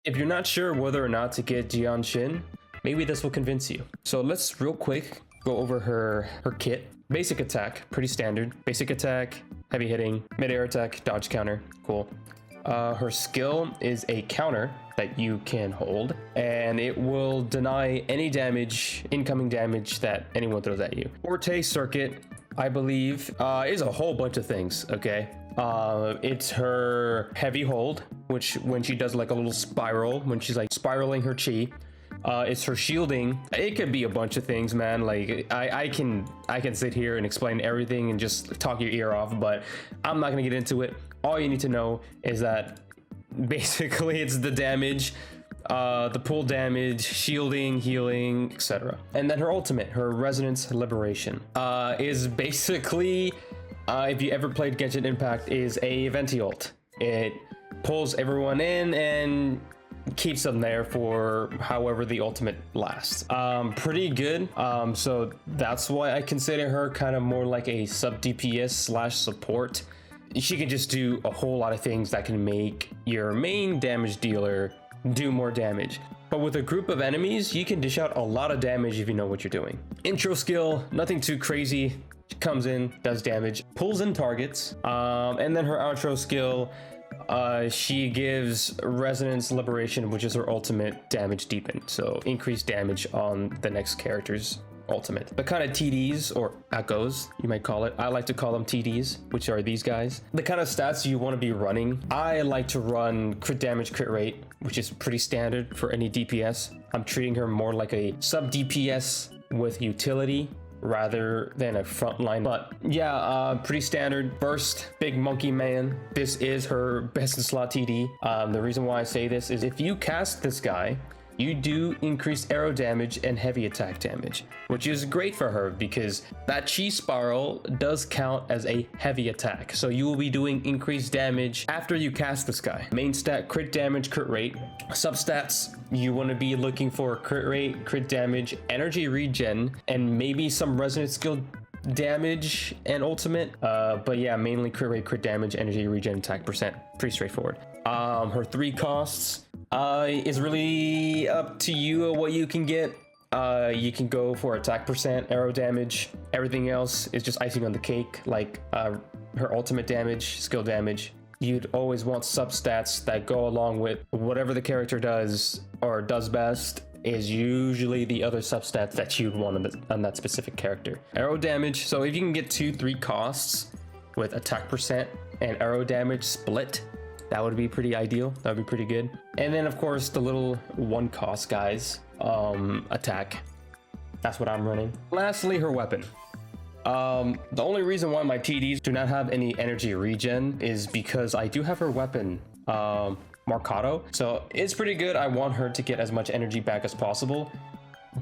If you're not sure whether or not to get Jianxin, maybe this will convince you. So let's real quick go over her kit. Basic attack, pretty standard. Basic attack, heavy hitting, mid-air attack, dodge counter, cool. Her skill is a counter that you can hold, and it will deny any damage, incoming damage that anyone throws at you. Forte circuit, I believe, is a whole bunch of things, okay? It's her heavy hold, which when she does like a little spiral, when she's like spiraling her chi. It's her shielding. It could be a bunch of things, man. Like I can sit here and explain everything and just talk your ear off, but I'm not gonna get into it. All you need to know is that basically it's the damage, the pull damage, shielding, healing, etc. And then her ultimate, her Resonance Liberation, is basically, if you ever played Genshin Impact, is a Venti ult. It pulls everyone in and keeps them there for however the ultimate lasts. Pretty good. So that's why I consider her kind of more like a sub DPS slash support. She can just do a whole lot of things that can make your main damage dealer do more damage. But with a group of enemies, you can dish out a lot of damage if you know what you're doing. Intro skill, nothing too crazy. She comes in, does damage, pulls in targets. And then her outro skill, she gives Resonance Liberation, which is her ultimate damage deepen. So increased damage on the next character's ultimate. The kind of TDs or echoes, you might call it. I like to call them TDs, which are these guys. The kind of stats you want to be running. I like to run crit damage, crit rate, which is pretty standard for any DPS. I'm treating her more like a sub DPS with utility rather than a frontline. But yeah, pretty standard. Burst, big monkey man. This is her best in slot TD. The reason why I say this is if you cast this guy, you do increase arrow damage and heavy attack damage, which is great for her because that chi spiral does count as a heavy attack. So you will be doing increased damage after you cast this guy. Main stat, crit damage, crit rate. Substats, you want to be looking for crit rate, crit damage, energy regen, and maybe some resonance skill damage and ultimate. But yeah, mainly crit rate, crit damage, energy regen, attack percent. Pretty straightforward. Her 3 costs is really up to you what you can get. You can go for attack percent, arrow damage. Everything else is just icing on the cake, like her ultimate damage, skill damage. You'd always want substats that go along with whatever the character does or does best is usually the other substats that you'd want on that specific character. Arrow damage, so if you can get 2-3 costs with attack percent and arrow damage split, that would be pretty ideal. That would be pretty good. And then of course the little 1 cost guys, attack. That's what I'm running. Lastly, her weapon. The only reason why my TDs do not have any energy regen is because I do have her weapon, Marcato. So it's pretty good. I want her to get as much energy back as possible,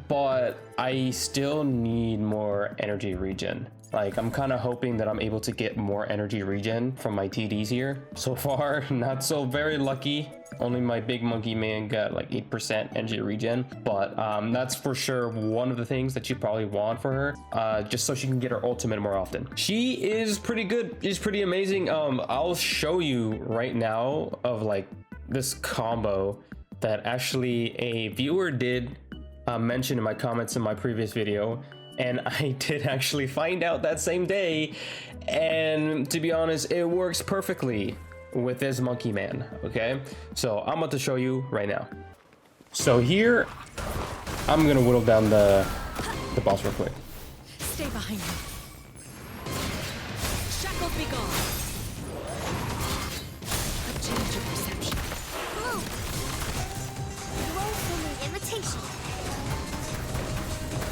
but I still need more energy regen. Like, I'm kind of hoping that I'm able to get more energy regen from my TDs here. So far, not so very lucky. Only my big monkey man got like 8% energy regen, but that's for sure one of the things that you probably want for her, just so she can get her ultimate more often. She is pretty good. She's pretty amazing. I'll show you right now of like this combo that actually a viewer did mention in my comments in my previous video. And I did actually find out that same day, and to be honest, it works perfectly with this monkey man. Okay, so I'm about to show you right now. So here I'm gonna whittle down the boss real quick. Stay behind me. Shackles be gone. A change of perception. Hello. Roll for me, imitation.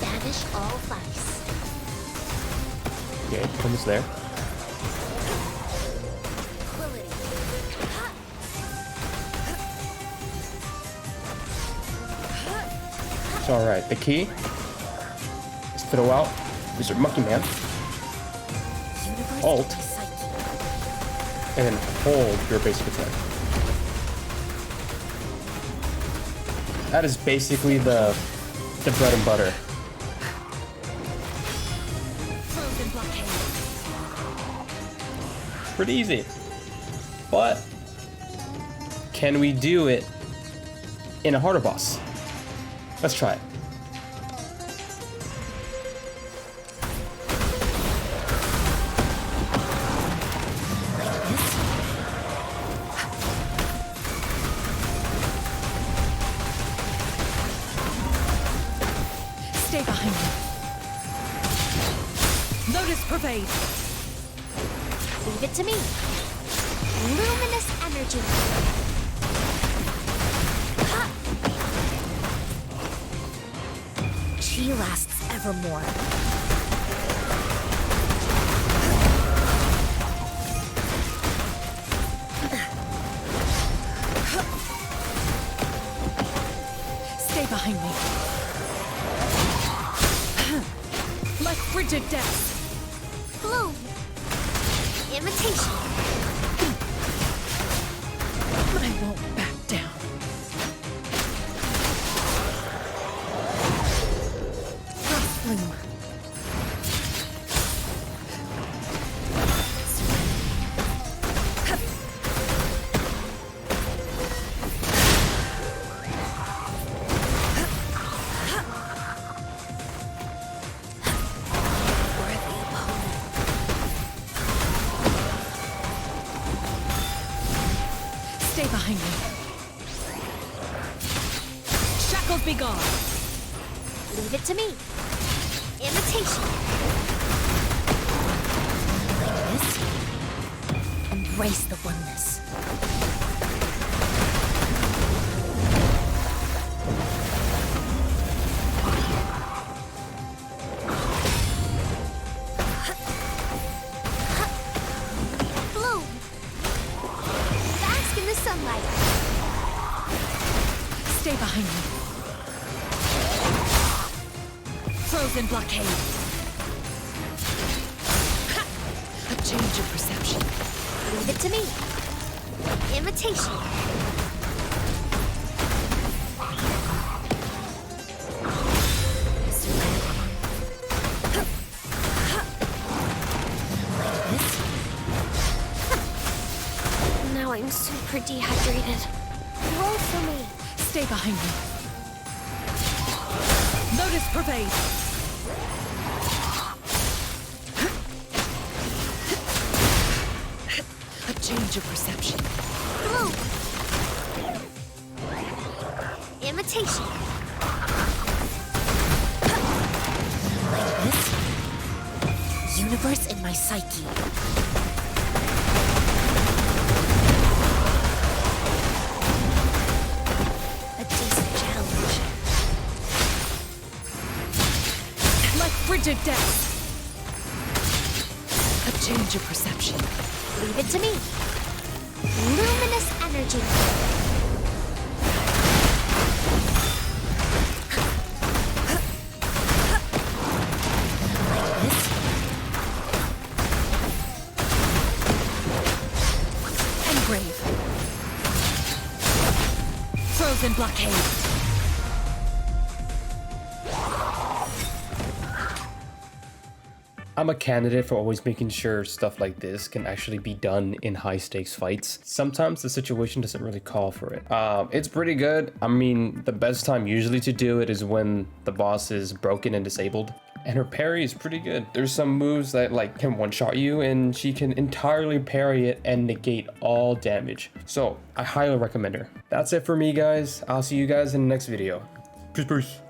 Banish all vice. Okay, almost there. It's all right. The key is throw out Mr. Monkey Man, alt, and then hold your basic attack. That is basically the bread and butter. Pretty easy, but can we do it in a harder boss. Let's try it. Stay behind me. Notice pervade. Leave it to me. Luminous energy. Ha! Chi lasts evermore. Stay behind me. Like frigid death. Bloom. Imitation. I won't back down. Frost bloom. Stay behind me. Shackles be gone. Leave it to me. Imitation. Like this. Embrace the oneness. Bloom. Bask in the sunlight. Stay behind me. Frozen blockade. Ha! A change of perception. Leave it to me. Imitation. Like this. Now I'm super dehydrated. Roll for me. Stay behind me. Notice pervade. A change of perception. Bloom. Imitation. Like this. Universe in my psyche. A decent challenge. Like frigid death. A change of perception. Leave it to me. Luminous energy. Like this. Engrave. Frozen blockade. I'm a candidate for always making sure stuff like this can actually be done in high stakes fights. Sometimes the situation doesn't really call for it. It's pretty good. I mean, the best time usually to do it is when the boss is broken and disabled. And her parry is pretty good. There's some moves that like can one-shot you and she can entirely parry it and negate all damage. So I highly recommend her. That's it for me, guys. I'll see you guys in the next video. Peace, peace.